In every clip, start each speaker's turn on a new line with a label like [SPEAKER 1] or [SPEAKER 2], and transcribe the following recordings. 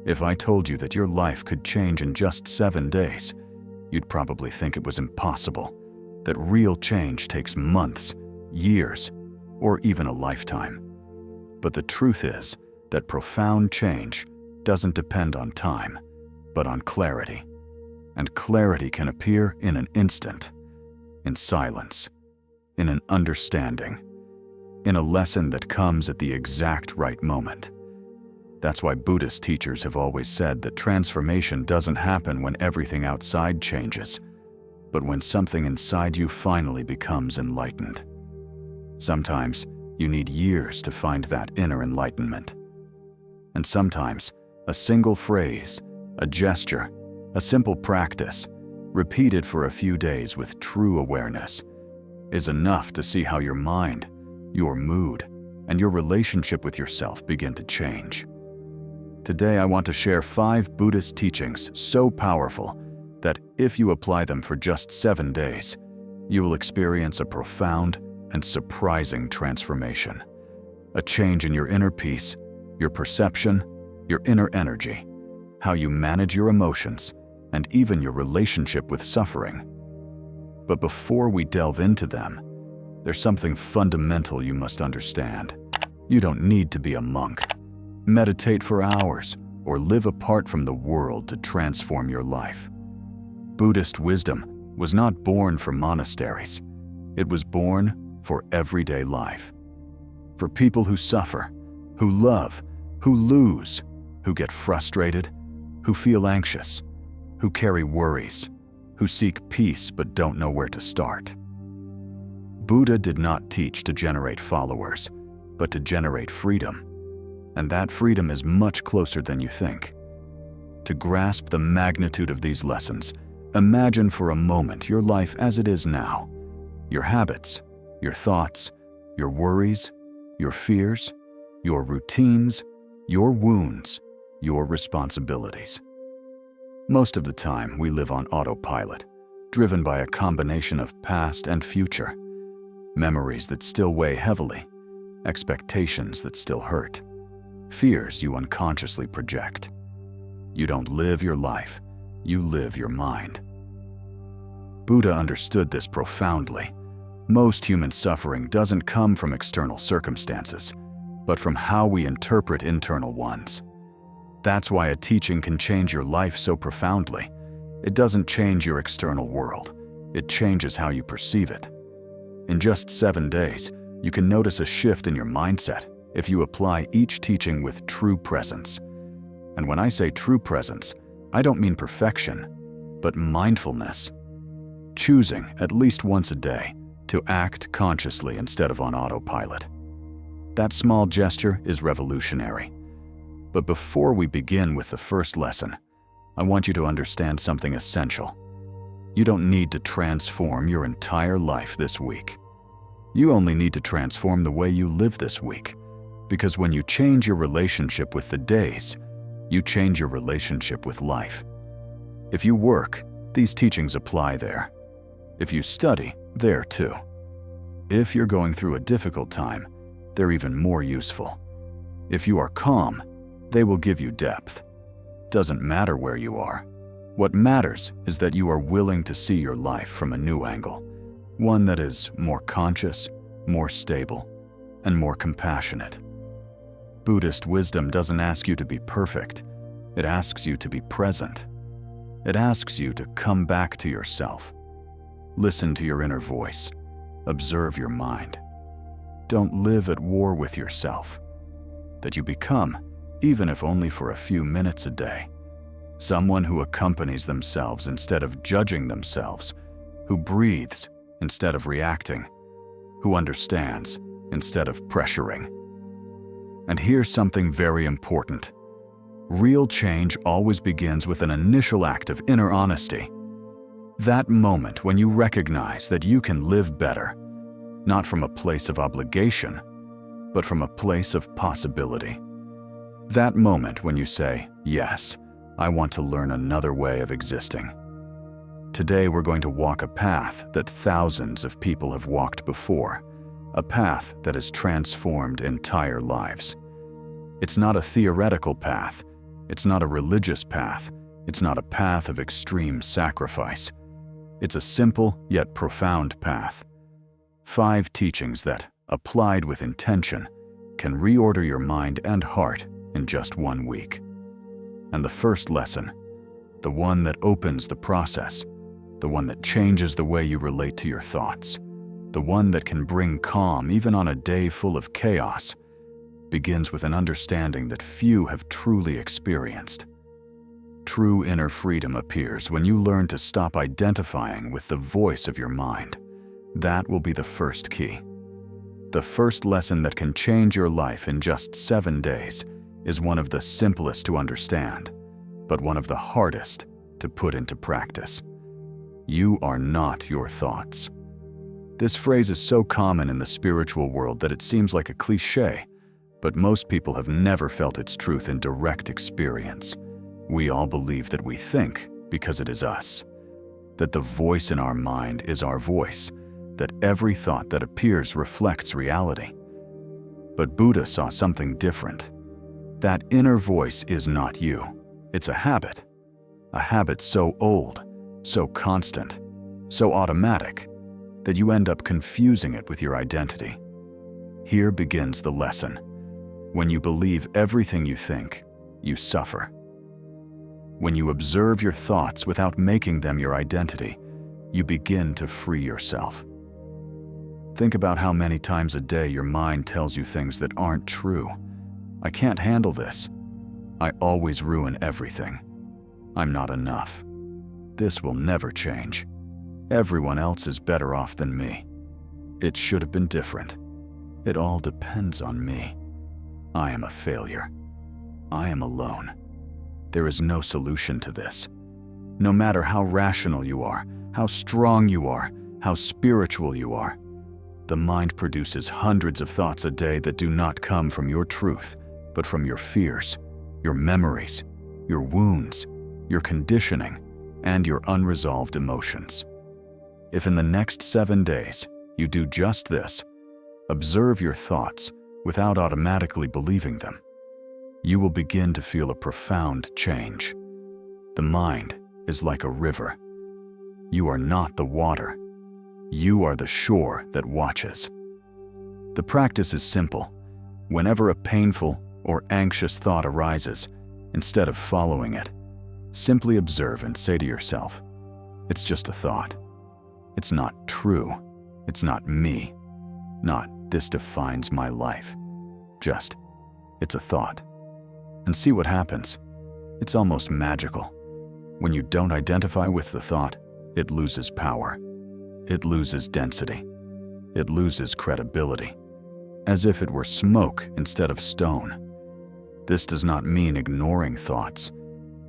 [SPEAKER 1] If I told you that your life could change in just 7 days, you'd probably think it was impossible, that real change takes months, years, or even a lifetime. But the truth is that profound change doesn't depend on time, but on clarity. And clarity can appear in an instant, in silence, in an understanding, in a lesson that comes at the exact right moment. That's why Buddhist teachers have always said that transformation doesn't happen when everything outside changes, but when something inside you finally becomes enlightened. Sometimes you need years to find that inner enlightenment. And sometimes a single phrase, a gesture, a simple practice, repeated for a few days with true awareness, is enough to see how your mind, your mood, and your relationship with yourself begin to change. Today I want to share 5 Buddhist teachings so powerful that if you apply them for just 7 days, you will experience a profound and surprising transformation. A change in your inner peace, your perception, your inner energy, how you manage your emotions, and even your relationship with suffering. But before we delve into them, there's something fundamental you must understand. You don't need to be a monk, meditate for hours, or live apart from the world to transform your life. Buddhist wisdom was not born for monasteries. It was born for everyday life. For people who suffer, who love, who lose, who get frustrated, who feel anxious, who carry worries, who seek peace but don't know where to start. Buddha did not teach to generate followers, but to generate freedom. And that freedom is much closer than you think. To grasp the magnitude of these lessons, imagine for a moment your life as it is now. Your habits, your thoughts, your worries, your fears, your routines, your wounds, your responsibilities. Most of the time, we live on autopilot, driven by a combination of past and future. Memories that still weigh heavily, expectations that still hurt, fears you unconsciously project. You don't live your life, you live your mind. Buddha understood this profoundly. Most human suffering doesn't come from external circumstances, but from how we interpret internal ones. That's why a teaching can change your life so profoundly. It doesn't change your external world, it changes how you perceive it. In just 7 days, you can notice a shift in your mindset if you apply each teaching with true presence. And when I say true presence, I don't mean perfection, but mindfulness. Choosing, at least once a day, to act consciously instead of on autopilot. That small gesture is revolutionary. But before we begin with the first lesson, I want you to understand something essential. You don't need to transform your entire life this week. You only need to transform the way you live this week. Because when you change your relationship with the days, you change your relationship with life. If you work, these teachings apply there. If you study, there too. If you're going through a difficult time, they're even more useful. If you are calm, they will give you depth. Doesn't matter where you are. What matters is that you are willing to see your life from a new angle, one that is more conscious, more stable, and more compassionate. Buddhist wisdom doesn't ask you to be perfect. It asks you to be present. It asks you to come back to yourself. Listen to your inner voice. Observe your mind. Don't live at war with yourself. That you become, even if only for a few minutes a day, someone who accompanies themselves instead of judging themselves, who breathes instead of reacting, who understands instead of pressuring. And here's something very important. Real change always begins with an initial act of inner honesty. That moment when you recognize that you can live better, not from a place of obligation, but from a place of possibility. That moment when you say, yes, I want to learn another way of existing. Today we're going to walk a path that thousands of people have walked before, a path that has transformed entire lives. It's not a theoretical path, It's not a religious path. It's not a path of extreme sacrifice. It's a simple yet profound path. 5 teachings that, applied with intention, can reorder your mind and heart in just 1 week. And the first lesson, the one that opens the process, the one that changes the way you relate to your thoughts, the one that can bring calm even on a day full of chaos, begins with an understanding that few have truly experienced. True inner freedom appears when you learn to stop identifying with the voice of your mind. That will be the first key. The first lesson that can change your life in just 7 days is one of the simplest to understand, but one of the hardest to put into practice. You are not your thoughts. This phrase is so common in the spiritual world that it seems like a cliché, but most people have never felt its truth in direct experience. We all believe that we think because it is us, that the voice in our mind is our voice, that every thought that appears reflects reality. But Buddha saw something different. That inner voice is not you. It's a habit so old, so constant, so automatic, that you end up confusing it with your identity. Here begins the lesson. When you believe everything you think, you suffer. When you observe your thoughts without making them your identity, you begin to free yourself. Think about how many times a day your mind tells you things that aren't true. I can't handle this. I always ruin everything. I'm not enough. This will never change. Everyone else is better off than me. It should have been different. It all depends on me. I am a failure. I am alone. There is no solution to this. No matter how rational you are, how strong you are, how spiritual you are, the mind produces hundreds of thoughts a day that do not come from your truth, but from your fears, your memories, your wounds, your conditioning, and your unresolved emotions. If in the next 7 days you do just this, observe your thoughts without automatically believing them, you will begin to feel a profound change. The mind is like a river. You are not the water. You are the shore that watches. The practice is simple. Whenever a painful or anxious thought arises, instead of following it, simply observe and say to yourself, "It's just a thought. It's not true. It's not me. Not this defines my life. Just, it's a thought." And see what happens. It's almost magical. When you don't identify with the thought, it loses power. It loses density. It loses credibility, as if it were smoke instead of stone. This does not mean ignoring thoughts,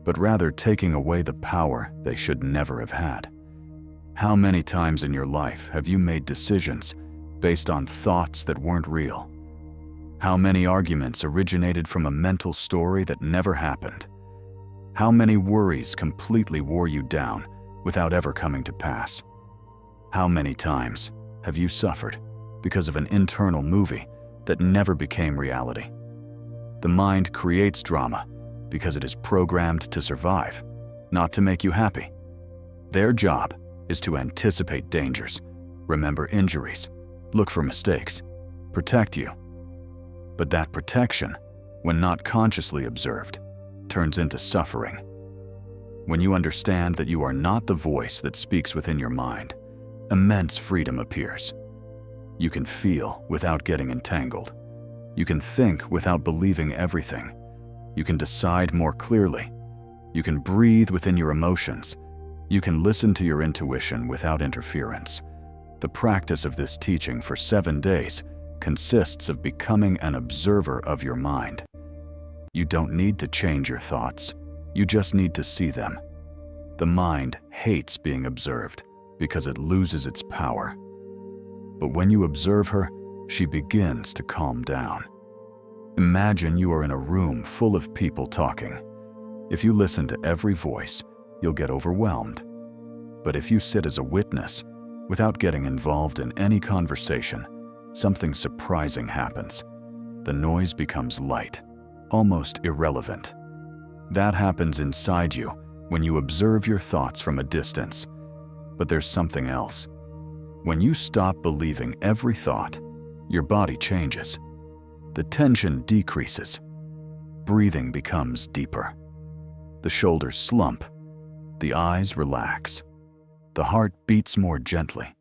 [SPEAKER 1] but rather taking away the power they should never have had. How many times in your life have you made decisions based on thoughts that weren't real? How many arguments originated from a mental story that never happened? How many worries completely wore you down without ever coming to pass? How many times have you suffered because of an internal movie that never became reality? The mind creates drama because it is programmed to survive, not to make you happy. Their job is to anticipate dangers, remember injuries, look for mistakes, protect you. But that protection, when not consciously observed, turns into suffering. When you understand that you are not the voice that speaks within your mind, immense freedom appears. You can feel without getting entangled. You can think without believing everything. You can decide more clearly. You can breathe within your emotions. You can listen to your intuition without interference. The practice of this teaching for 7 days consists of becoming an observer of your mind. You don't need to change your thoughts. You just need to see them. The mind hates being observed because it loses its power. But when you observe her, she begins to calm down. Imagine you are in a room full of people talking. If you listen to every voice, you'll get overwhelmed. But if you sit as a witness, without getting involved in any conversation, something surprising happens. The noise becomes light, almost irrelevant. That happens inside you when you observe your thoughts from a distance. But there's something else. When you stop believing every thought, your body changes. The tension decreases. Breathing becomes deeper. The shoulders slump. The eyes relax. The heart beats more gently.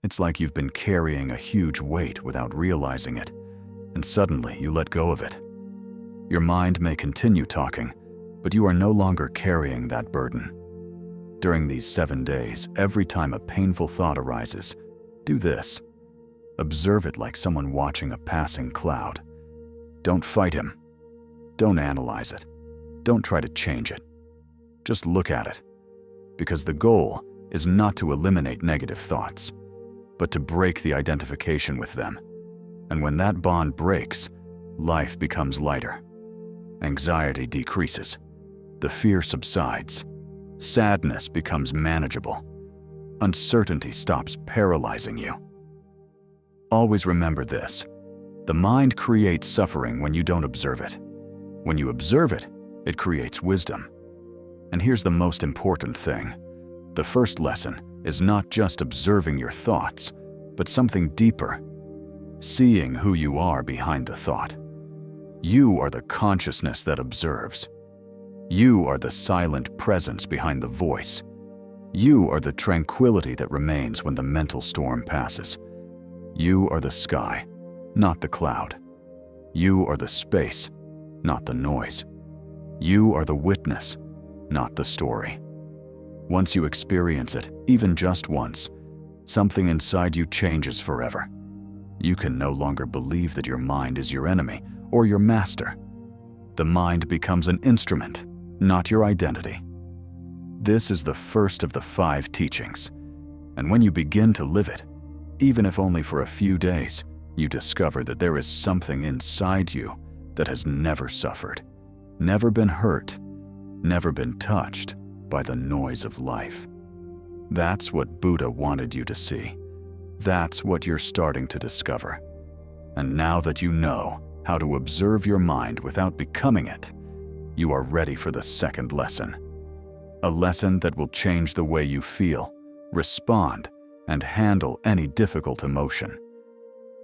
[SPEAKER 1] It's like you've been carrying a huge weight without realizing it, and suddenly you let go of it. Your mind may continue talking, but you are no longer carrying that burden. During these 7 days, every time a painful thought arises, do this. Observe it like someone watching a passing cloud. Don't fight him. Don't analyze it. Don't try to change it. Just look at it. Because the goal is not to eliminate negative thoughts, but to break the identification with them. And when that bond breaks, life becomes lighter. Anxiety decreases. The fear subsides. Sadness becomes manageable. Uncertainty stops paralyzing you. Always remember this. The mind creates suffering when you don't observe it. When you observe it, it creates wisdom. And here's the most important thing. The first lesson is not just observing your thoughts, but something deeper. Seeing who you are behind the thought. You are the consciousness that observes. You are the silent presence behind the voice. You are the tranquility that remains when the mental storm passes. You are the sky, not the cloud. You are the space, not the noise. You are the witness, not the story. Once you experience it, even just once, something inside you changes forever. You can no longer believe that your mind is your enemy or your master. The mind becomes an instrument, not your identity. This is the first of the 5 teachings, and when you begin to live it, even if only for a few days, you discover that there is something inside you that has never suffered, never been hurt, never been touched by the noise of life. That's what Buddha wanted you to see. That's what you're starting to discover. And now that you know how to observe your mind without becoming it, you are ready for the second lesson. A lesson that will change the way you feel, respond, and handle any difficult emotion.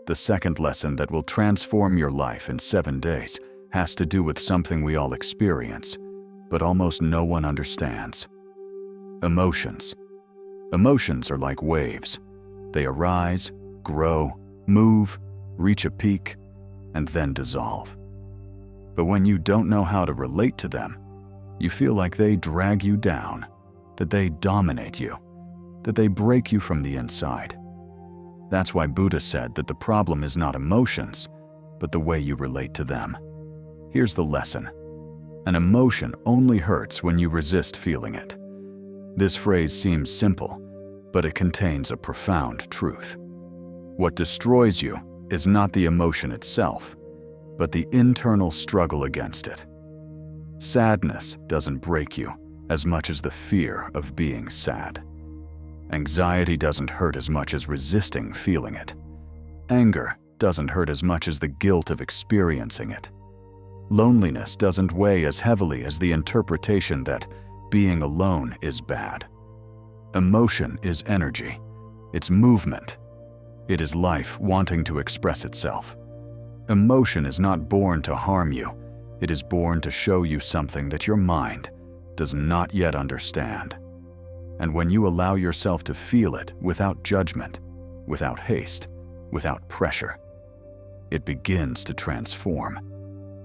[SPEAKER 1] The second lesson that will transform your life in 7 days has to do with something we all experience, but almost no one understands. Emotions. Emotions are like waves. They arise, grow, move, reach a peak, and then dissolve. But when you don't know how to relate to them, you feel like they drag you down, that they dominate you, that they break you from the inside. That's why Buddha said that the problem is not emotions, but the way you relate to them. Here's the lesson. An emotion only hurts when you resist feeling it. This phrase seems simple, but it contains a profound truth. What destroys you is not the emotion itself, but the internal struggle against it. Sadness doesn't break you as much as the fear of being sad. Anxiety doesn't hurt as much as resisting feeling it. Anger doesn't hurt as much as the guilt of experiencing it. Loneliness doesn't weigh as heavily as the interpretation that being alone is bad. Emotion is energy. It's movement. It is life wanting to express itself. Emotion is not born to harm you. It is born to show you something that your mind does not yet understand. And when you allow yourself to feel it without judgment, without haste, without pressure, it begins to transform.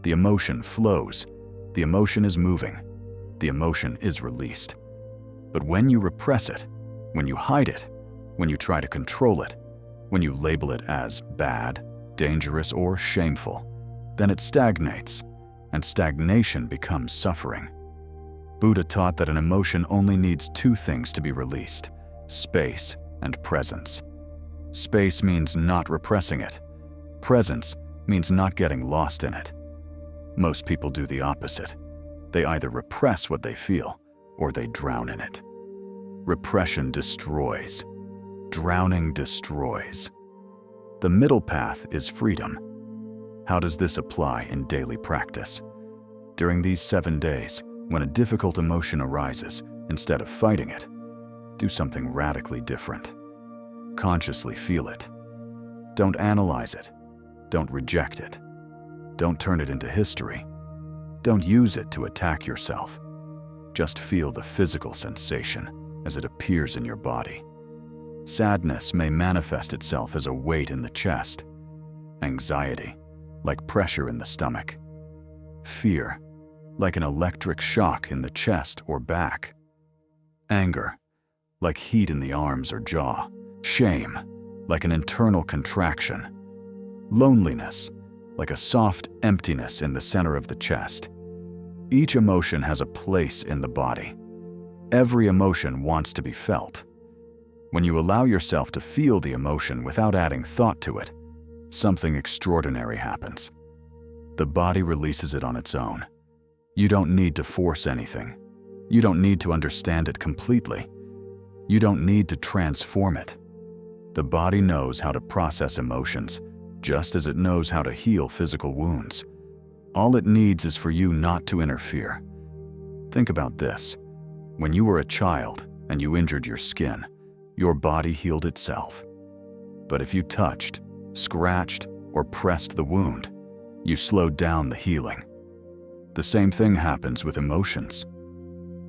[SPEAKER 1] The emotion flows. The emotion is moving. The emotion is released. But when you repress it, when you hide it, when you try to control it, when you label it as bad, dangerous, or shameful, then it stagnates, and stagnation becomes suffering. Buddha taught that an emotion only needs 2 things to be released: space and presence. Space means not repressing it. Presence means not getting lost in it. Most people do the opposite. They either repress what they feel, or they drown in it. Repression destroys. Drowning destroys. The middle path is freedom. How does this apply in daily practice? During these 7 days, when a difficult emotion arises, instead of fighting it, do something radically different. Consciously feel it. Don't analyze it. Don't reject it. Don't turn it into history. Don't use it to attack yourself. Just feel the physical sensation as it appears in your body. Sadness may manifest itself as a weight in the chest. Anxiety, like pressure in the stomach. Fear, like an electric shock in the chest or back. Anger, like heat in the arms or jaw. Shame, like an internal contraction. Loneliness, like a soft emptiness in the center of the chest. Each emotion has a place in the body. Every emotion wants to be felt. When you allow yourself to feel the emotion without adding thought to it, something extraordinary happens. The body releases it on its own. You don't need to force anything. You don't need to understand it completely. You don't need to transform it. The body knows how to process emotions, just as it knows how to heal physical wounds. All it needs is for you not to interfere. Think about this. When you were a child and you injured your skin, your body healed itself. But if you touched, scratched, or pressed the wound, you slowed down the healing. The same thing happens with emotions.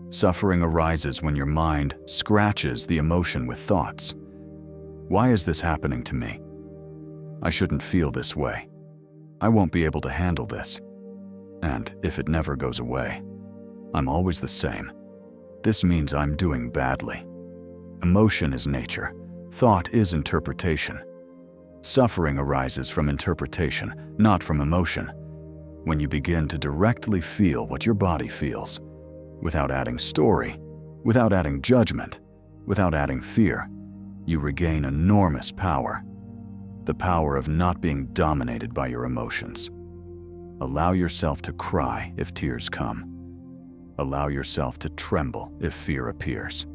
[SPEAKER 1] Suffering arises when your mind scratches the emotion with thoughts. Why is this happening to me? I shouldn't feel this way. I won't be able to handle this. And if it never goes away, I'm always the same. This means I'm doing badly. Emotion is nature. Thought is interpretation. Suffering arises from interpretation, not from emotion. When you begin to directly feel what your body feels, without adding story, without adding judgment, without adding fear, you regain enormous power. The power of not being dominated by your emotions. Allow yourself to cry if tears come. Allow yourself to tremble if fear appears.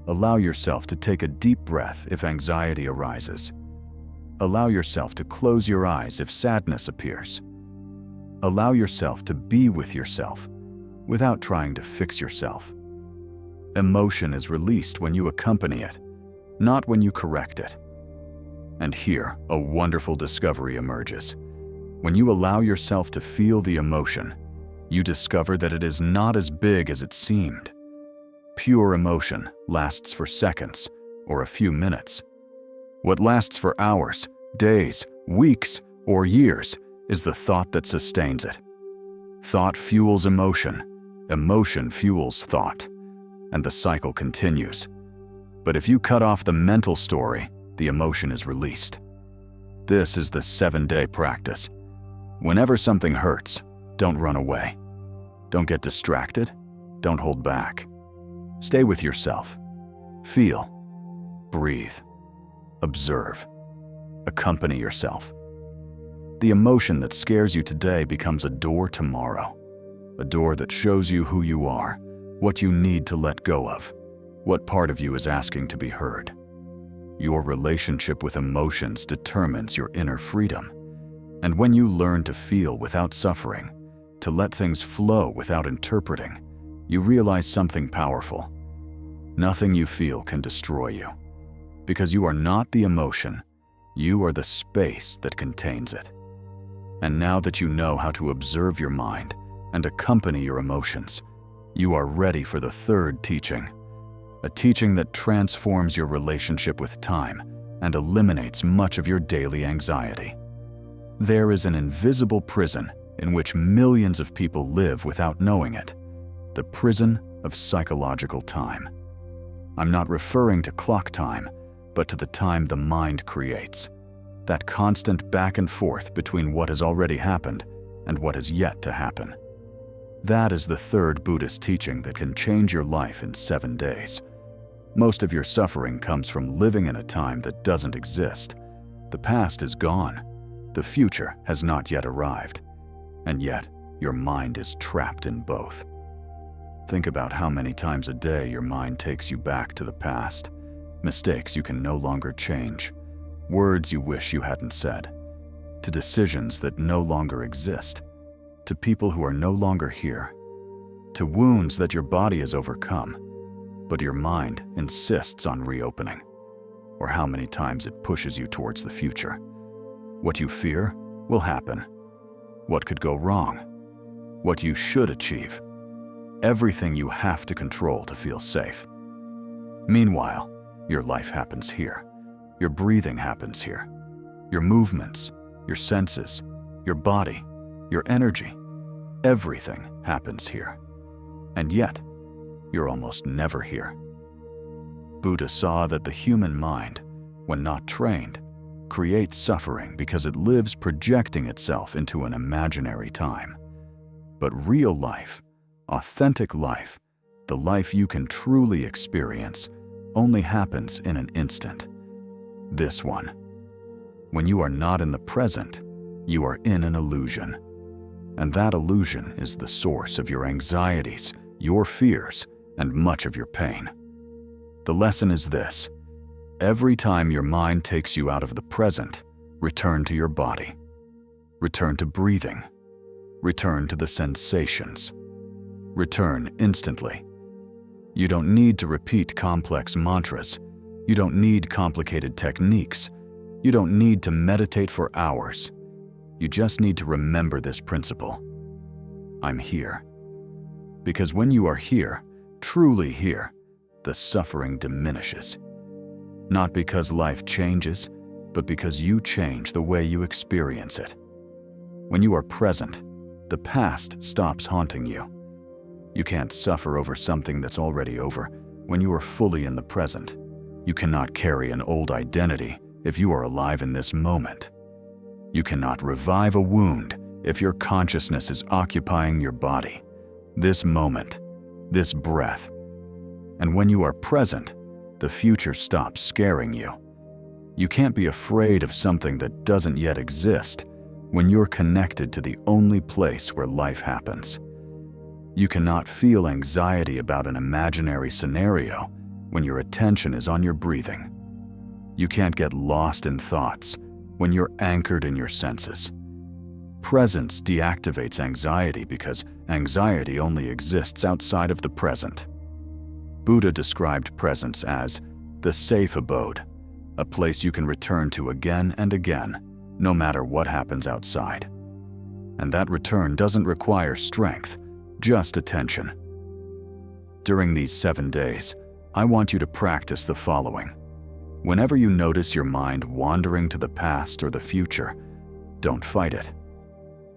[SPEAKER 1] Allow yourself to take a deep breath if anxiety arises. Allow yourself to close your eyes if sadness appears. Allow yourself to be with yourself without trying to fix yourself. Emotion is released when you accompany it, not when you correct it. And here, a wonderful discovery emerges. When you allow yourself to feel the emotion, you discover that it is not as big as it seemed. Pure emotion lasts for seconds or a few minutes. What lasts for hours, days, weeks, or years is the thought that sustains it. Thought fuels emotion, emotion fuels thought, and the cycle continues. But if you cut off the mental story, the emotion is released. This is the 7-day practice. Whenever something hurts, don't run away. Don't get distracted. Don't hold back. Stay with yourself. Feel. Breathe. Observe. Accompany yourself. The emotion that scares you today becomes a door tomorrow. A door that shows you who you are, what you need to let go of, what part of you is asking to be heard. Your relationship with emotions determines your inner freedom. And when you learn to feel without suffering, to let things flow without interpreting, you realize something powerful. Nothing you feel can destroy you. Because you are not the emotion, you are the space that contains it. And now that you know how to observe your mind and accompany your emotions, you are ready for the third teaching. A teaching that transforms your relationship with time and eliminates much of your daily anxiety. There is an invisible prison in which millions of people live without knowing it. The prison of psychological time. I'm not referring to clock time, but to the time the mind creates. That constant back and forth between what has already happened and what has yet to happen. That is the third Buddhist teaching that can change your life in 7 days. Most of your suffering comes from living in a time that doesn't exist. The past is gone. The future has not yet arrived. And yet, your mind is trapped in both. Think about how many times a day your mind takes you back to the past. Mistakes you can no longer change. Words you wish you hadn't said. To decisions that no longer exist. to people who are no longer here, to wounds that your body has overcome, but your mind insists on reopening, or how many times it pushes you towards the future. What you fear will happen. What could go wrong? What you should achieve. Everything you have to control to feel safe. Meanwhile, your life happens here. Your breathing happens here. Your movements, your senses, your body, your energy, everything happens here. And yet, you're almost never here. Buddha saw that the human mind, when not trained, creates suffering because it lives projecting itself into an imaginary time. But real life, authentic life, the life you can truly experience, only happens in an instant. This one. When you are not in the present, you are in an illusion. And that illusion is the source of your anxieties, your fears, and much of your pain. The lesson is this: every time your mind takes you out of the present, return to your body. Return to breathing. Return to the sensations. Return instantly. You don't need to repeat complex mantras. You don't need complicated techniques. You don't need to meditate for hours. You just need to remember this principle. I'm here. Because when you are here, truly here, the suffering diminishes. Not because life changes, but because you change the way you experience it. When you are present, the past stops haunting you. You can't suffer over something that's already over when you are fully in the present. You cannot carry an old identity if you are alive in this moment. You cannot revive a wound if your consciousness is occupying your body, this moment, this breath. And when you are present, the future stops scaring you. You can't be afraid of something that doesn't yet exist when you're connected to the only place where life happens. You cannot feel anxiety about an imaginary scenario when your attention is on your breathing. You can't get lost in thoughts when you're anchored in your senses. Presence deactivates anxiety because anxiety only exists outside of the present. Buddha described presence as the safe abode, a place you can return to again and again, no matter what happens outside. And that return doesn't require strength, just attention. During these 7 days, I want you to practice the following. Whenever you notice your mind wandering to the past or the future, don't fight it.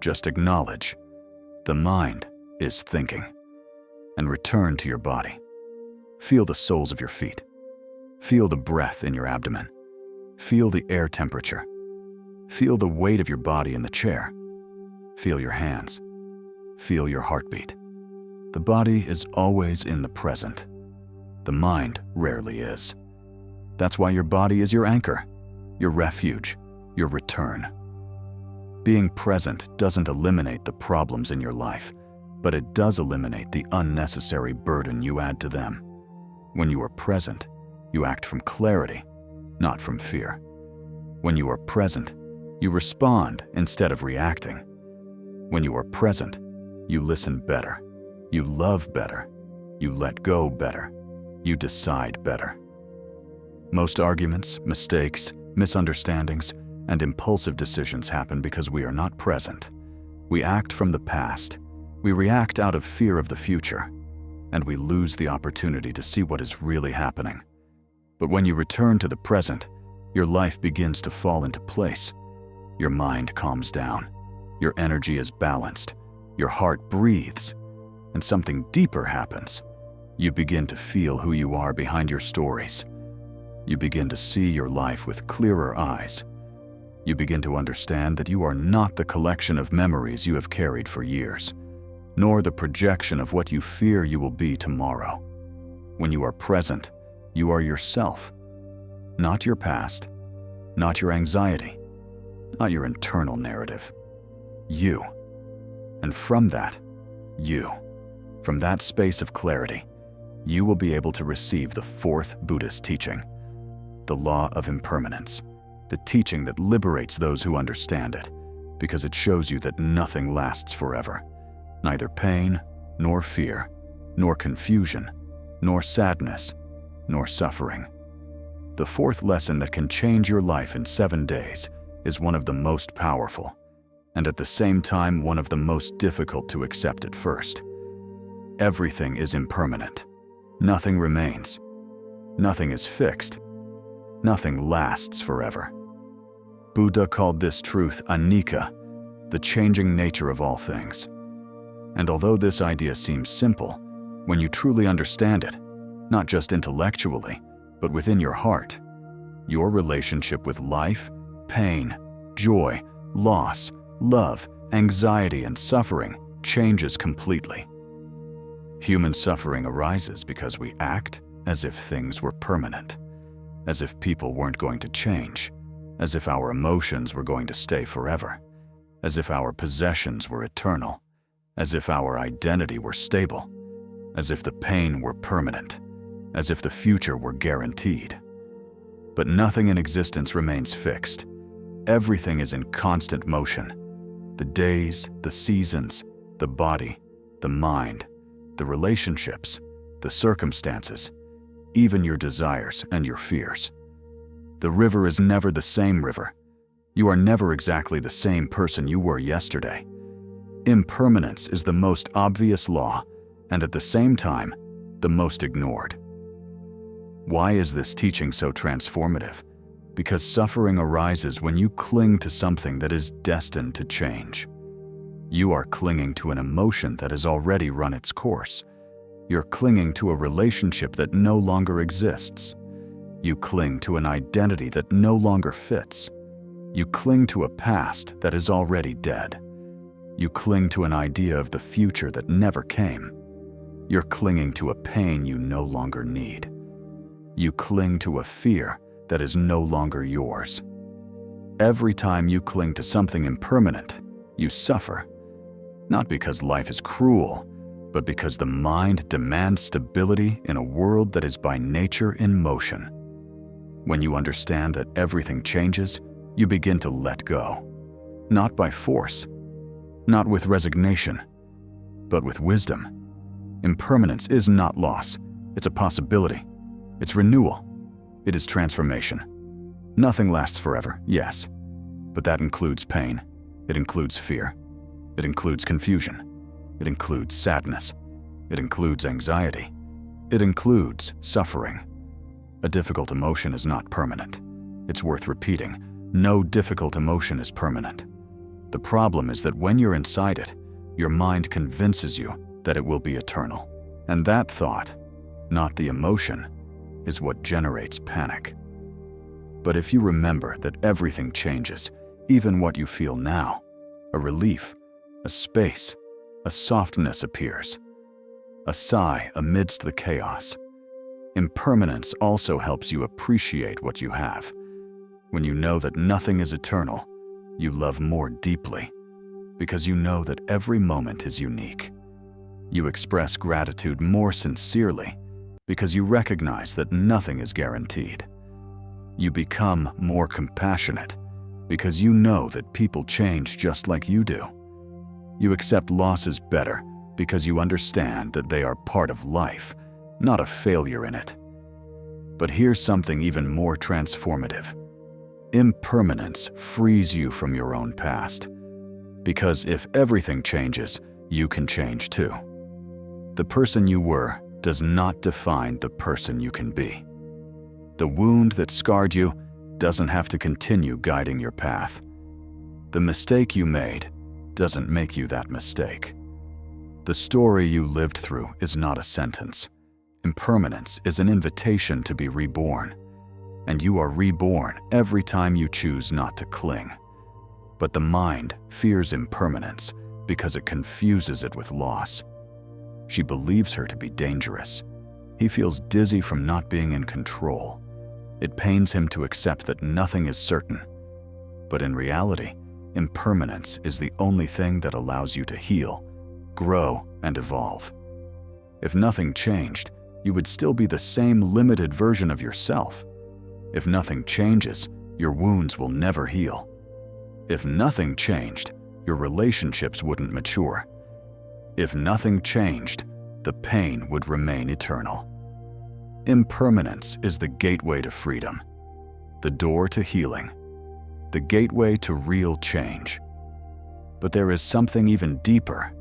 [SPEAKER 1] Just acknowledge, the mind is thinking, and return to your body. Feel the soles of your feet. Feel the breath in your abdomen. Feel the air temperature. Feel the weight of your body in the chair. Feel your hands. Feel your heartbeat. The body is always in the present. The mind rarely is. That's why your body is your anchor, your refuge, your return. Being present doesn't eliminate the problems in your life, but it does eliminate the unnecessary burden you add to them. When you are present, you act from clarity, not from fear. When you are present, you respond instead of reacting. When you are present, you listen better, you love better, you let go better, you decide better. Most arguments, mistakes, misunderstandings, and impulsive decisions happen because we are not present. We act from the past, we react out of fear of the future, and we lose the opportunity to see what is really happening. But when you return to the present, your life begins to fall into place. Your mind calms down, your energy is balanced, your heart breathes, and something deeper happens. You begin to feel who you are behind your stories. You begin to see your life with clearer eyes. You begin to understand that you are not the collection of memories you have carried for years, nor the projection of what you fear you will be tomorrow. When you are present, you are yourself, not your past, not your anxiety, not your internal narrative. You. And from that space of clarity, you will be able to receive the fourth Buddhist teaching, the law of impermanence, the teaching that liberates those who understand it, because it shows you that nothing lasts forever. Neither pain, nor fear, nor confusion, nor sadness, nor suffering. The fourth lesson that can change your life in 7 days is one of the most powerful, and at the same time one of the most difficult to accept at first. Everything is impermanent. Nothing remains. Nothing is fixed. Nothing lasts forever. Buddha called this truth anicca, the changing nature of all things. And although this idea seems simple, when you truly understand it, not just intellectually, but within your heart, your relationship with life, pain, joy, loss, love, anxiety, and suffering changes completely. Human suffering arises because we act as if things were permanent, as if people weren't going to change, as if our emotions were going to stay forever, as if our possessions were eternal, as if our identity were stable, as if the pain were permanent, as if the future were guaranteed. But nothing in existence remains fixed. Everything is in constant motion. The days, the seasons, the body, the mind, the relationships, the circumstances, even your desires and your fears. The river is never the same river. You are never exactly the same person you were yesterday. Impermanence is the most obvious law, and at the same time, the most ignored. Why is this teaching so transformative? Because suffering arises when you cling to something that is destined to change. You are clinging to an emotion that has already run its course. You're clinging to a relationship that no longer exists. You cling to an identity that no longer fits. You cling to a past that is already dead. You cling to an idea of the future that never came. You're clinging to a pain you no longer need. You cling to a fear that is no longer yours. Every time you cling to something impermanent, you suffer. Not because life is cruel, but because the mind demands stability in a world that is by nature in motion. When you understand that everything changes, you begin to let go. Not by force, not with resignation, but with wisdom. Impermanence is not loss. It's a possibility. It's renewal. It is transformation. Nothing lasts forever, yes, but that includes pain. It includes fear. It includes confusion. It includes sadness. It includes anxiety. It includes suffering. A difficult emotion is not permanent. It's worth repeating. No difficult emotion is permanent. The problem is that when you're inside it, your mind convinces you that it will be eternal. And that thought, not the emotion, is what generates panic. But if you remember that everything changes, even what you feel now, a relief, a space, a softness appears, a sigh amidst the chaos. Impermanence also helps you appreciate what you have. When you know that nothing is eternal, you love more deeply, because you know that every moment is unique. You express gratitude more sincerely, because you recognize that nothing is guaranteed. You become more compassionate, because you know that people change just like you do. You accept losses better, because you understand that they are part of life, not a failure in it. But here's something even more transformative. Impermanence frees you from your own past, because if everything changes, you can change too. The person you were does not define the person you can be. The wound that scarred you doesn't have to continue guiding your path. The mistake you made doesn't make you that mistake. The story you lived through is not a sentence. Impermanence is an invitation to be reborn, and you are reborn every time you choose not to cling. But the mind fears impermanence because it confuses it with loss. She believes her to be dangerous. He feels dizzy from not being in control. It pains him to accept that nothing is certain. But in reality, impermanence is the only thing that allows you to heal, grow, and evolve. If nothing changed, you would still be the same limited version of yourself. If nothing changes, your wounds will never heal. If nothing changed, your relationships wouldn't mature. If nothing changed, the pain would remain eternal. Impermanence is the gateway to freedom, the door to healing, the gateway to real change. But there is something even deeper.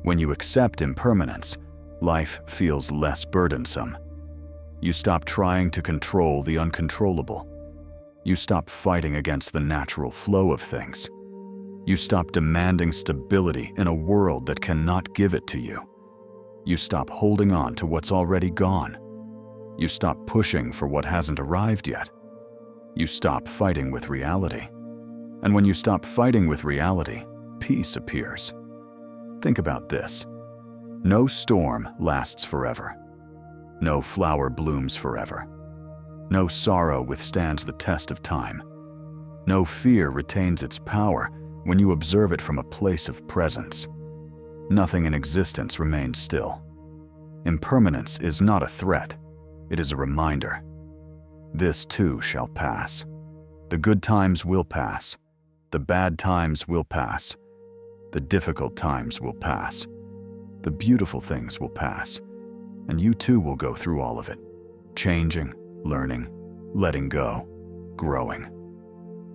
[SPEAKER 1] When you accept impermanence, life feels less burdensome. You stop trying to control the uncontrollable. You stop fighting against the natural flow of things. You stop demanding stability in a world that cannot give it to you. You stop holding on to what's already gone. You stop pushing for what hasn't arrived yet. You stop fighting with reality. And when you stop fighting with reality, peace appears. Think about this. No storm lasts forever. No flower blooms forever. No sorrow withstands the test of time. No fear retains its power when you observe it from a place of presence. Nothing in existence remains still. Impermanence is not a threat. It is a reminder. This too shall pass. The good times will pass. The bad times will pass. The difficult times will pass. The beautiful things will pass. And you too will go through all of it, changing, learning, letting go, growing.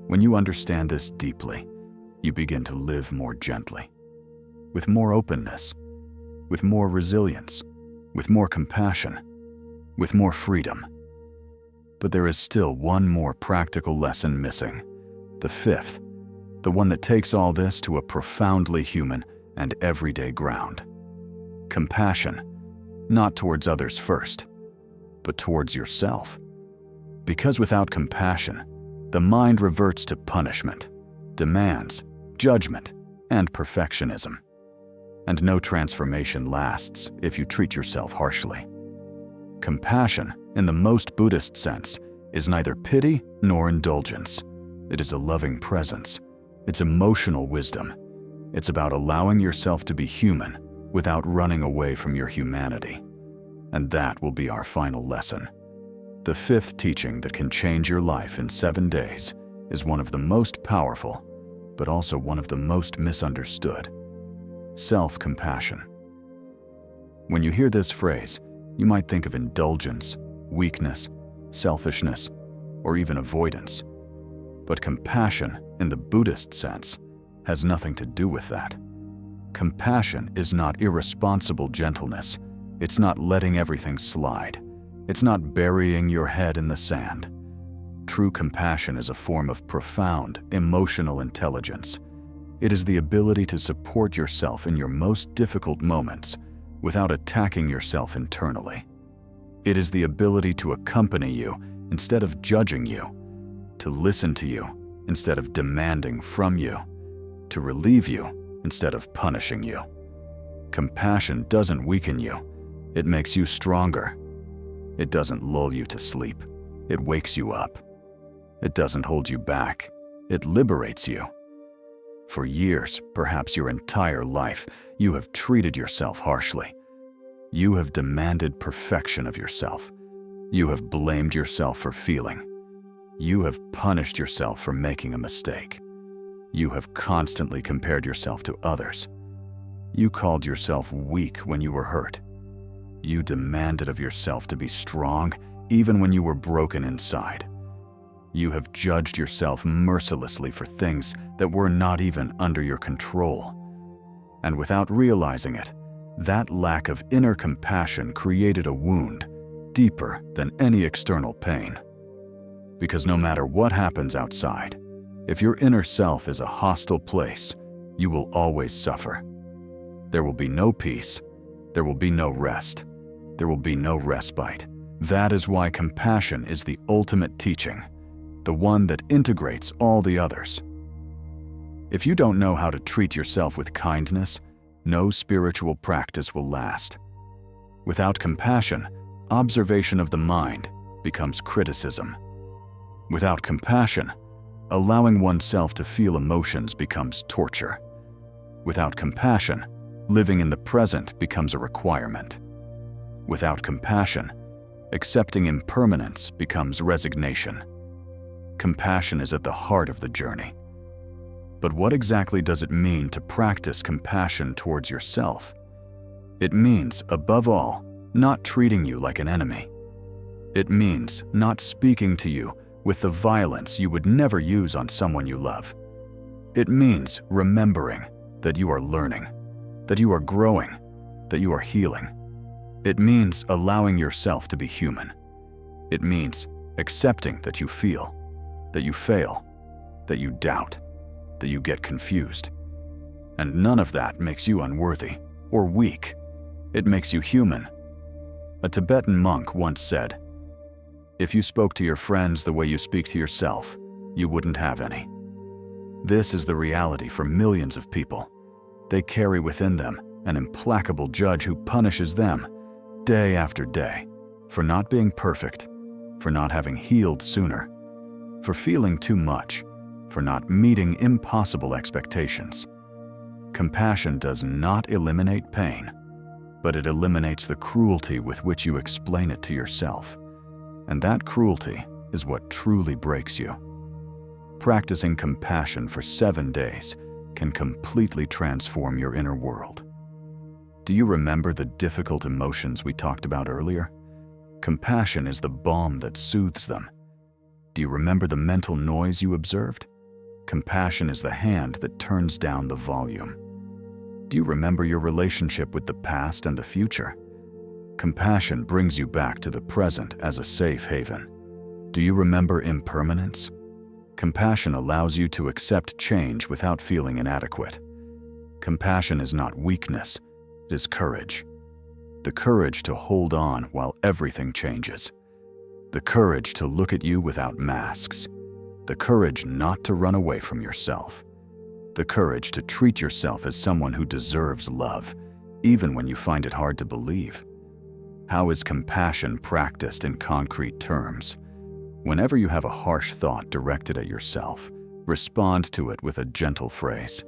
[SPEAKER 1] When you understand this deeply, you begin to live more gently, with more openness, with more resilience, with more compassion, with more freedom. But there is still one more practical lesson missing, the fifth, the one that takes all this to a profoundly human and everyday ground. Compassion, not towards others first, but towards yourself. Because without compassion, the mind reverts to punishment, demands, judgment, and perfectionism. And no transformation lasts if you treat yourself harshly. Compassion, in the most Buddhist sense, is neither pity nor indulgence. It is a loving presence. It's emotional wisdom. It's about allowing yourself to be human without running away from your humanity. And that will be our final lesson. The fifth teaching that can change your life in 7 days is one of the most powerful, but also one of the most misunderstood. Self-compassion. When you hear this phrase, you might think of indulgence, weakness, selfishness, or even avoidance. But compassion, in the Buddhist sense, has nothing to do with that. Compassion is not irresponsible gentleness. It's not letting everything slide. It's not burying your head in the sand. True compassion is a form of profound emotional intelligence. It is the ability to support yourself in your most difficult moments without attacking yourself internally. It is the ability to accompany you instead of judging you, to listen to you instead of demanding from you, to relieve you instead of punishing you. Compassion doesn't weaken you. It makes you stronger. It doesn't lull you to sleep. It wakes you up. It doesn't hold you back. It liberates you. For years, perhaps your entire life, you have treated yourself harshly. You have demanded perfection of yourself. You have blamed yourself for feeling. You have punished yourself for making a mistake. You have constantly compared yourself to others. You called yourself weak when you were hurt. You demanded of yourself to be strong even when you were broken inside. You have judged yourself mercilessly for things that were not even under your control. And without realizing it, that lack of inner compassion created a wound deeper than any external pain. Because no matter what happens outside, if your inner self is a hostile place, you will always suffer. There will be no peace. There will be no rest. There will be no respite. That is why compassion is the ultimate teaching, the one that integrates all the others. If you don't know how to treat yourself with kindness, no spiritual practice will last. Without compassion, observation of the mind becomes criticism. Without compassion, allowing oneself to feel emotions becomes torture. Without compassion, living in the present becomes a requirement. Without compassion, accepting impermanence becomes resignation. Compassion is at the heart of the journey. But what exactly does it mean to practice compassion towards yourself? It means, above all, not treating you like an enemy. It means not speaking to you with the violence you would never use on someone you love. It means remembering that you are learning, that you are growing, that you are healing. It means allowing yourself to be human. It means accepting that you feel, that you fail, that you doubt, that you get confused. And none of that makes you unworthy or weak. It makes you human. A Tibetan monk once said, "If you spoke to your friends the way you speak to yourself, you wouldn't have any." This is the reality for millions of people. They carry within them an implacable judge who punishes them day after day for not being perfect, for not having healed sooner, for feeling too much, for not meeting impossible expectations. Compassion does not eliminate pain, but it eliminates the cruelty with which you explain it to yourself. And that cruelty is what truly breaks you. Practicing compassion for 7 days can completely transform your inner world. Do you remember the difficult emotions we talked about earlier? Compassion is the balm that soothes them. Do you remember the mental noise you observed? Compassion is the hand that turns down the volume. Do you remember your relationship with the past and the future? Compassion brings you back to the present as a safe haven. Do you remember impermanence? Compassion allows you to accept change without feeling inadequate. Compassion is not weakness, it is courage. The courage to hold on while everything changes. The courage to look at you without masks. The courage not to run away from yourself. The courage to treat yourself as someone who deserves love, even when you find it hard to believe. How is compassion practiced in concrete terms? Whenever you have a harsh thought directed at yourself, respond to it with a gentle phrase.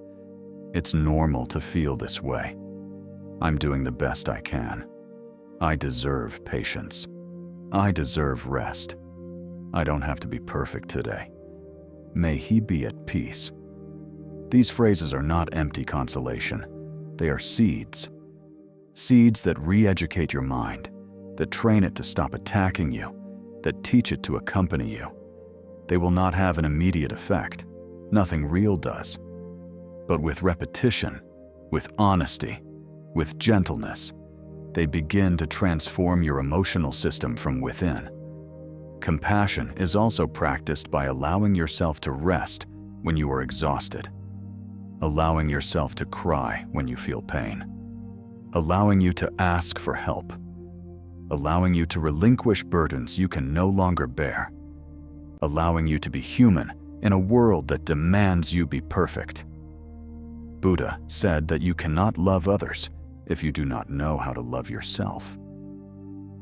[SPEAKER 1] It's normal to feel this way. I'm doing the best I can. I deserve patience. I deserve rest. I don't have to be perfect today. May he be at peace. These phrases are not empty consolation. They are seeds. Seeds that re-educate your mind, that train it to stop attacking you, that teach it to accompany you. They will not have an immediate effect. Nothing real does. But with repetition, with honesty, with gentleness, they begin to transform your emotional system from within. Compassion is also practiced by allowing yourself to rest when you are exhausted, allowing yourself to cry when you feel pain, allowing you to ask for help, allowing you to relinquish burdens you can no longer bear, allowing you to be human in a world that demands you be perfect. Buddha said that you cannot love others if you do not know how to love yourself.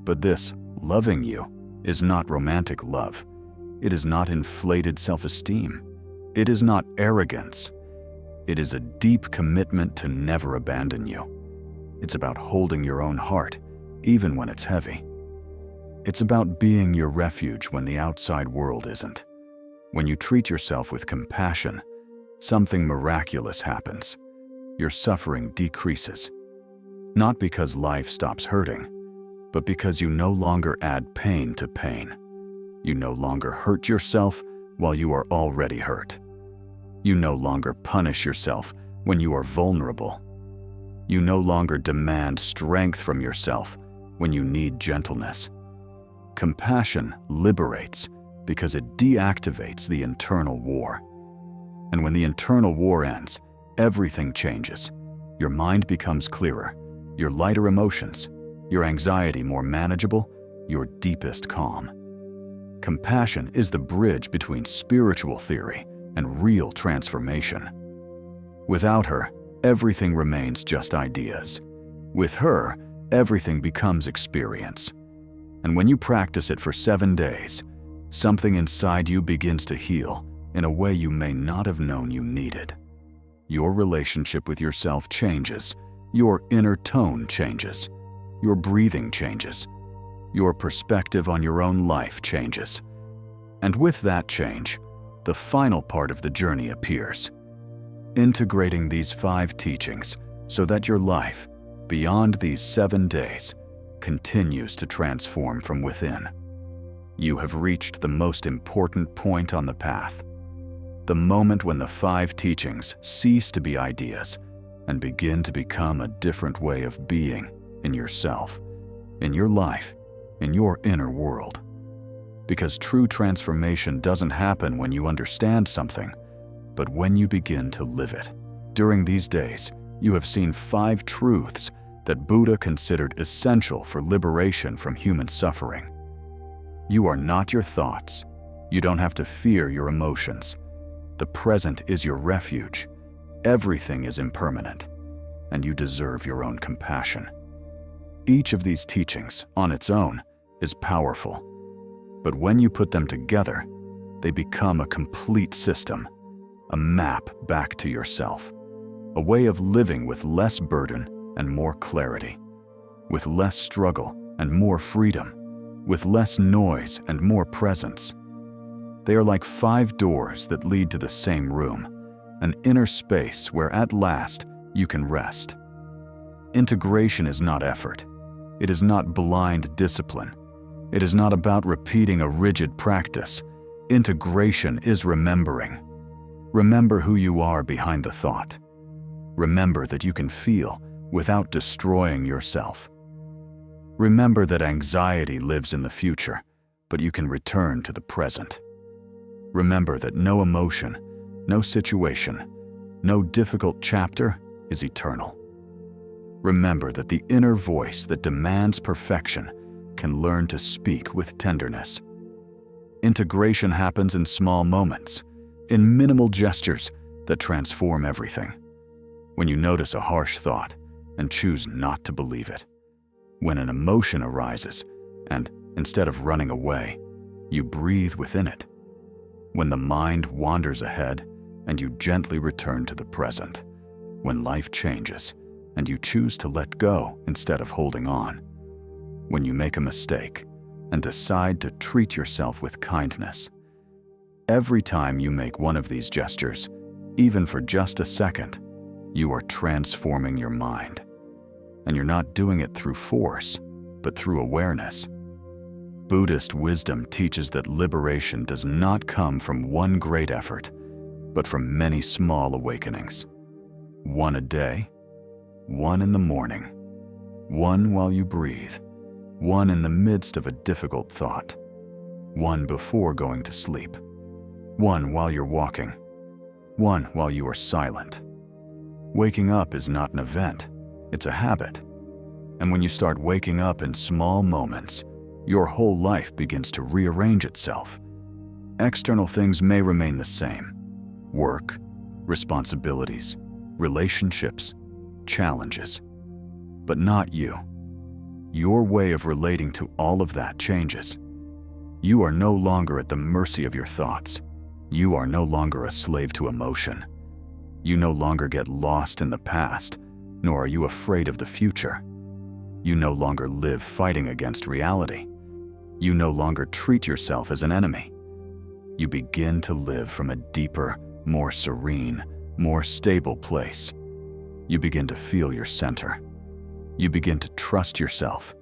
[SPEAKER 1] But this loving you is not romantic love. It is not inflated self-esteem. It is not arrogance. It is a deep commitment to never abandon you. It's about holding your own heart, even when it's heavy. It's about being your refuge when the outside world isn't. When you treat yourself with compassion, something miraculous happens. Your suffering decreases. Not because life stops hurting, but because you no longer add pain to pain. You no longer hurt yourself while you are already hurt. You no longer punish yourself when you are vulnerable. You no longer demand strength from yourself when you need gentleness. Compassion liberates because it deactivates the internal war. And when the internal war ends, everything changes. Your mind becomes clearer, your lighter emotions, your anxiety more manageable, your deepest calm. Compassion is the bridge between spiritual theory and real transformation. Without her, everything remains just ideas. With her, everything becomes experience. And when you practice it for 7 days, something inside you begins to heal in a way you may not have known you needed. Your relationship with yourself changes. Your inner tone changes. Your breathing changes. Your perspective on your own life changes. And with that change, the final part of the journey appears. integrating these 5 teachings so that your life, beyond these 7 days, continues to transform from within. You have reached the most important point on the path, the moment when the 5 teachings cease to be ideas and begin to become a different way of being in yourself, in your life, in your inner world. Because true transformation doesn't happen when you understand something, but when you begin to live it. During these days, you have seen 5 truths that Buddha considered essential for liberation from human suffering. You are not your thoughts. You don't have to fear your emotions. The present is your refuge. Everything is impermanent, and you deserve your own compassion. Each of these teachings, on its own, is powerful, but when you put them together, they become a complete system, a map back to yourself, a way of living with less burden and more clarity, with less struggle and more freedom, with less noise and more presence. They are like 5 doors that lead to the same room, an inner space where at last you can rest. Integration is not effort. It is not blind discipline. It is not about repeating a rigid practice. Integration is remembering. Remember who you are behind the thought. Remember that you can feel without destroying yourself. Remember that anxiety lives in the future, but you can return to the present. Remember that no emotion, no situation, no difficult chapter is eternal. Remember that the inner voice that demands perfection can learn to speak with tenderness. Integration happens in small moments, in minimal gestures that transform everything. When you notice a harsh thought and choose not to believe it. When an emotion arises and, instead of running away, you breathe within it. When the mind wanders ahead and you gently return to the present. When life changes and you choose to let go instead of holding on. When you make a mistake and decide to treat yourself with kindness. Every time you make one of these gestures, even for just a second, you are transforming your mind. And you're not doing it through force, but through awareness. Buddhist wisdom teaches that liberation does not come from one great effort, but from many small awakenings. One a day, one in the morning, one while you breathe, one in the midst of a difficult thought, one before going to sleep, one while you're walking, one while you are silent. Waking up is not an event, it's a habit. And when you start waking up in small moments, your whole life begins to rearrange itself. External things may remain the same. Work, responsibilities, relationships, challenges. But not you. Your way of relating to all of that changes. You are no longer at the mercy of your thoughts. You are no longer a slave to emotion. You no longer get lost in the past, nor are you afraid of the future. You no longer live fighting against reality. You no longer treat yourself as an enemy. You begin to live from a deeper, more serene, more stable place. You begin to feel your center. You begin to trust yourself.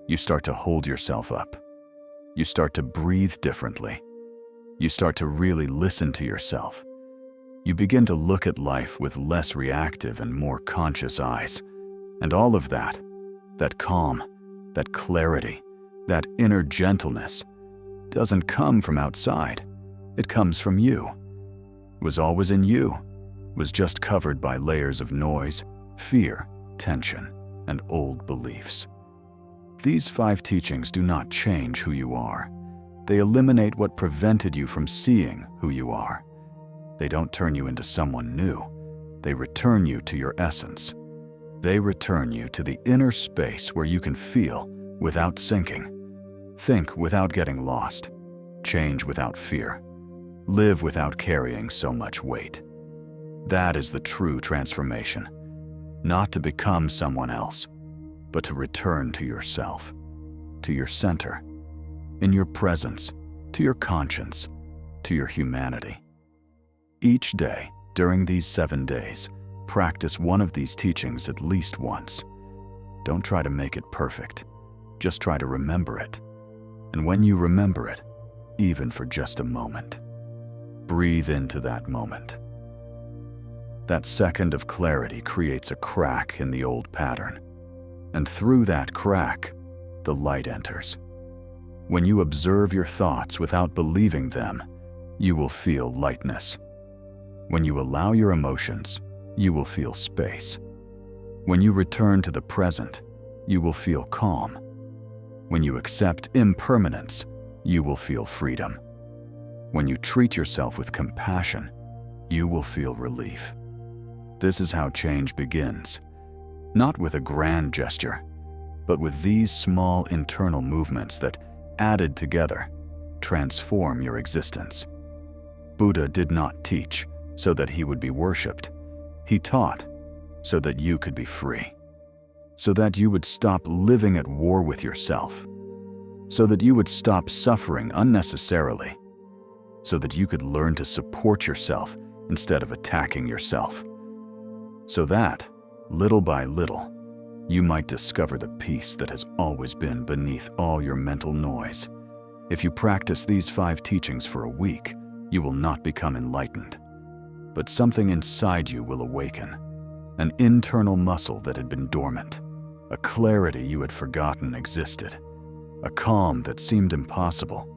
[SPEAKER 1] You start to hold yourself up. You start to breathe differently. You start to really listen to yourself. You begin to look at life with less reactive and more conscious eyes. And all of that calm, that clarity, that inner gentleness, doesn't come from outside. It comes from you. It was always in you. It was just covered by layers of noise, fear, tension, and old beliefs. These 5 teachings do not change who you are. They eliminate what prevented you from seeing who you are. They don't turn you into someone new. They return you to your essence. They return you to the inner space where you can feel without sinking, think without getting lost, change without fear, live without carrying so much weight. That is the true transformation. Not to become someone else, but to return to yourself, to your center, in your presence, to your conscience, to your humanity. Each day, During these 7 days, practice one of these teachings at least once. Don't try to make it perfect. Just try to remember it. And when you remember it, even for just a moment, breathe into that moment. That second of clarity creates a crack in the old pattern. And through that crack, the light enters. When you observe your thoughts without believing them, you will feel lightness. When you allow your emotions, you will feel space. When you return to the present, you will feel calm. When you accept impermanence, you will feel freedom. When you treat yourself with compassion, you will feel relief. This is how change begins, not with a grand gesture, but with these small internal movements that, added together, transform your existence. Buddha did not teach so that he would be worshipped. He taught so that you could be free, so that you would stop living at war with yourself, so that you would stop suffering unnecessarily, so that you could learn to support yourself instead of attacking yourself, so that, little by little, you might discover the peace that has always been beneath all your mental noise. If you practice these 5 teachings for a week, you will not become enlightened, but something inside you will awaken, an internal muscle that had been dormant, a clarity you had forgotten existed, a calm that seemed impossible,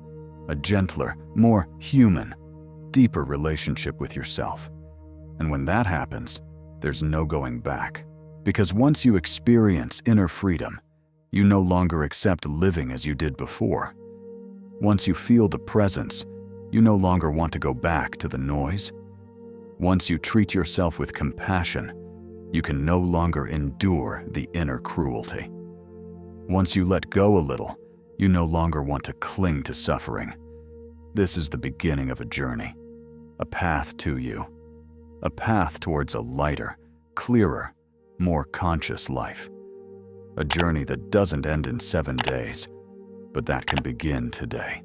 [SPEAKER 1] a gentler, more human, deeper relationship with yourself. And when that happens, there's no going back. Because once you experience inner freedom, you no longer accept living as you did before. Once you feel the presence, you no longer want to go back to the noise. Once you treat yourself with compassion, you can no longer endure the inner cruelty. Once you let go a little, you no longer want to cling to suffering. This is the beginning of a journey, a path to you, a path towards a lighter, clearer, more conscious life. A journey that doesn't end in 7 days, but that can begin today.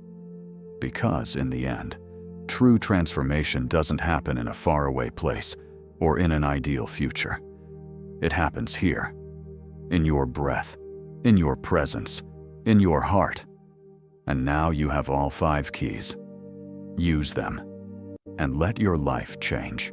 [SPEAKER 1] Because, in the end, true transformation doesn't happen in a faraway place or in an ideal future. It happens here, in your breath, in your presence, in your heart. And now you have all 5 keys. Use them, and let your life change.